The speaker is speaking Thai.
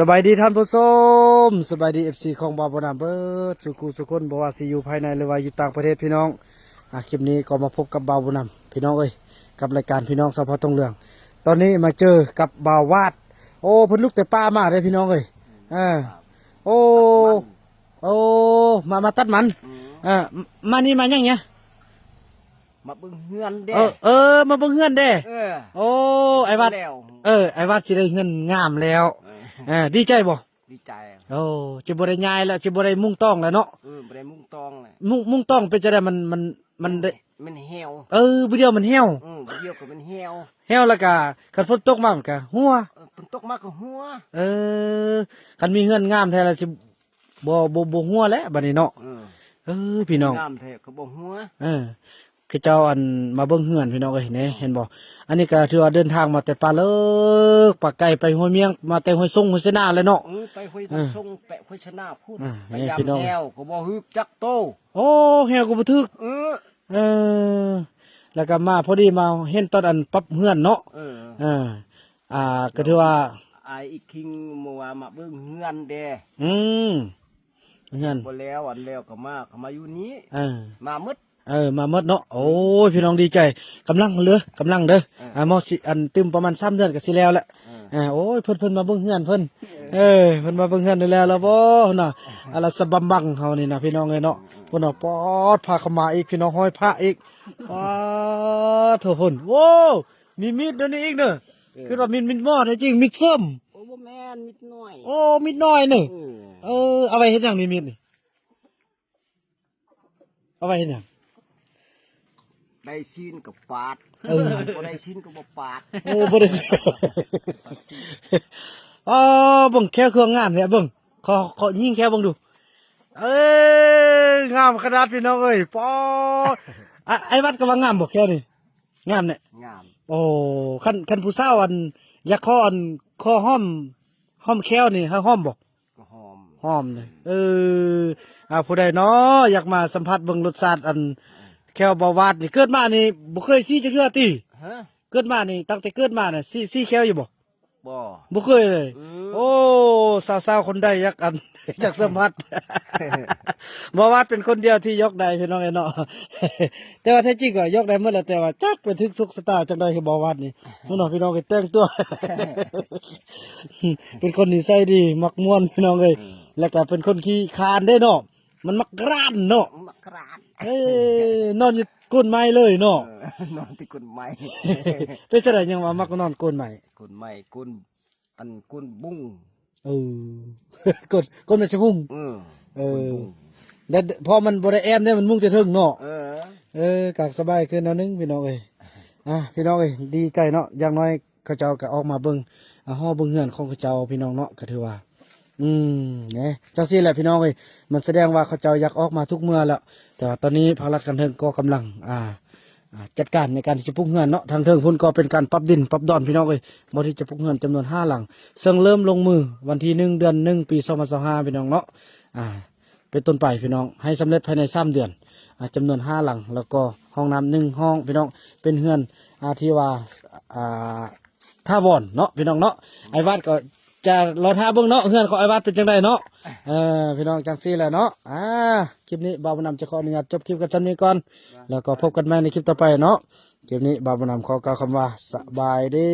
สบายดีท่านผู้ชมสบายดีFCของบาบนามเบิร์ดสุขุสุคนบอกว่าสิอยู่ภายในหรือว่าอยู่ต่างประเทศพี่น้องคลิปนี้ก็มาพบกับบาบนามพี่น้องเอ้ยกับรายการพี่น้องสะพอตรงเรื่องตอนนี้มาเจอกับบาวาดโอ้เพิ่นลุกแต่ป้ามาเลยพี่น้องเอ้ยโอ้โอ้มาตัดมันมานี่มายังเงี้ยมาเบิ่งเฮือนเด้มาเบิ่งเฮือนเด้โอ้ไอ้วัดไอ้วัดสิได้เฮือนงามแล้วดีใจบ่ดีใจโอ้จิบ่ได้ย้ายแล้วจิบ่ได้มุ่งต้องแล้วเนาะบ่ได้มุ่งตองแหละมุ่งต้องเป็นจะได้มันได้มันเหี่ยวบ่เดียวมันเหี่ยวบ่เดียวก็มันเหี่ยวแล้วก็คันฝนตกมามันก็หัวฝนตกมาก็หัวคันมีเฮือนงามแท้แล้วสิบ่หัวแล้วบัดนี้เนาะพี่น้องงามแท้ก็บ่หัวคือเจ้าอันมาเบิ่งเฮือนพี่น้องเอ้ยนี่เห็นบ่อันนี้ก็ถือว่าเดินทางมาแต่ป่าเลิกป่าไก่ไปห้วยเมียงมาแต่ห้วยทรงห้วยเสนาเลยเนาะไปห้วยทรงแปะห้วยชนะพูดไปยามแฮวก็บ่ฮึกจักโตโอ้แฮวก็บ่ถึกแล้วก็มาพอดีมาเห็นตอนอันปรับเฮือนเนาะก็ถือว่าอีกคิงมัวมาเบิ่งเฮือนเด้เฮือนบ่แล้วอันแล้วก็มาอยู่นี้มาหมดมาหมดเนาะโอ้ยพี่น้องดีใจกำลังเด้อมอสิอันตึมประมาณ3เดือนก็สิแล้วแหละโอ้ยเพิ่นมาเบิ่งเฮือนเพิ่นมาเบิ่งเฮือนได้แล้วบ่น่ะอะไรสะบำบังเฮานี่นะพี่น้องเอ้ยเนาะเพิ่นปอดพาเข้ามาอีกพี่น้องห้อยพระอีกปอดโถเพิ่นโว้มีมีดตัวนี้อีกเด้อคือว่ามีดหม้อแท้จริงมีดส้มโอ้บ่แม่นมีดน้อยโอ้มีดน้อยนี่เอาไว้เฮ็ดหยังนี่มีดนี่เอาไว้เฮ็ดหยังได้ซีนกับปาดบ่ได้ซีนก็บ่ปาดบ่ได้เบิ่งแค่เครื่องงามแท้เบิ่งขอยิงแค่เบิ่งดูงามขนาดพี่น้องเอ้ยปอไอ้วัดก็ว่างามบ่แค่นี่งามเนี่ยงามโอ้คันผู้สาวอันอยากคอห้อมแควนี่ให้ห้อมบ่ก็ห้อมเลยผู้ใดเนาะอยากมาสัมผัสเบิ่งรสชาติอันแควบาวาดนี่เกิดมานี่บ่เคยซี่จักเทื่อติเกิดมานี่ตั้งแต่เกิดมาน่ะซี่แควอยู่บ่บ่เคยเลยโอ้สาวๆคนใดอยากสัมผัสบาวาดเป็นคนเดียวที่ยกได้พี่น้องไอ้เนาะแต่ว่าแท้จริงก็ยกได้หมดแล้วแต่ว่าจักเป็นทึกสุกสตาร์จังได๋คือบาวาดนี่น้องพี่น้องก็แต่งตัวเป็นคนนิสัยดีมักม่วนพี่น้องเอ้ยแล้วก็เป็นคนขี้คร้านได้เนาะมันมักกรานเนาะมักกรานนอนอยู่ก้นไม้เลยเนาะนอนที่ก้นไม้เป็นจังได๋ยังว่ามักนอนก้นไม้ก้นไม้ก้นบุ้งก้นมันจะพุ่งแต่พอมันบ่ได้แอมเนี่ยมันมุ่งจะถึงเนาะกากสบายขึ้นแล้วนึงพี่น้องเอ้ยพี่น้องเอ้ยดีใจเนาะอย่างน้อยเขาเจ้าก็ออกมาเบิ่งฮอเบิ่งเฮือนของเขาเจ้าพี่น้องเนาะก็ถือว่าเนี่ยจังซี่แหละพี่น้องเอ้ยมันแสดงว่าเขาเจ้าอยากออกมาทุกเมื่อแล้วแต่ว่าตอนนี้ภาครัฐกันเทิงก็กำลังจัดการในการที่จะปลูกเฮือนเนาะทางเทิงพุ่นก็เป็นการปรับดินปรับดอนพี่น้องเอ้ยบ่ที่จะปลูกเฮือนจำนวน5หลังซึ่งเริ่มลงมือวันที่1เดือน1ปี2025พี่น้องเนาะเป็นต้นไปพี่น้องให้สำเร็จภายใน3เดือนจำนวน5หลังแล้วก็ห้องน้ำ1ห้องพี่น้องเป็นเฮือนที่ว่าท่าวอนเนาะพี่น้องเนาะไอ้วัดก็จะรอท่าเบิ่งเนาะเฮือนของไอ้วัดเป็นจังไดเนาะพี่น้องจังซี่แหละเนาะคลิปนี้บ่าวบุญนำจะขออนุญาตจบคลิปกันซั่นนี้ก่อนแล้วก็พบกันใหม่ในคลิปต่อไปเนาะคลิปนี้บ่าวบุญนำขอกล่าวคำว่าสบายดี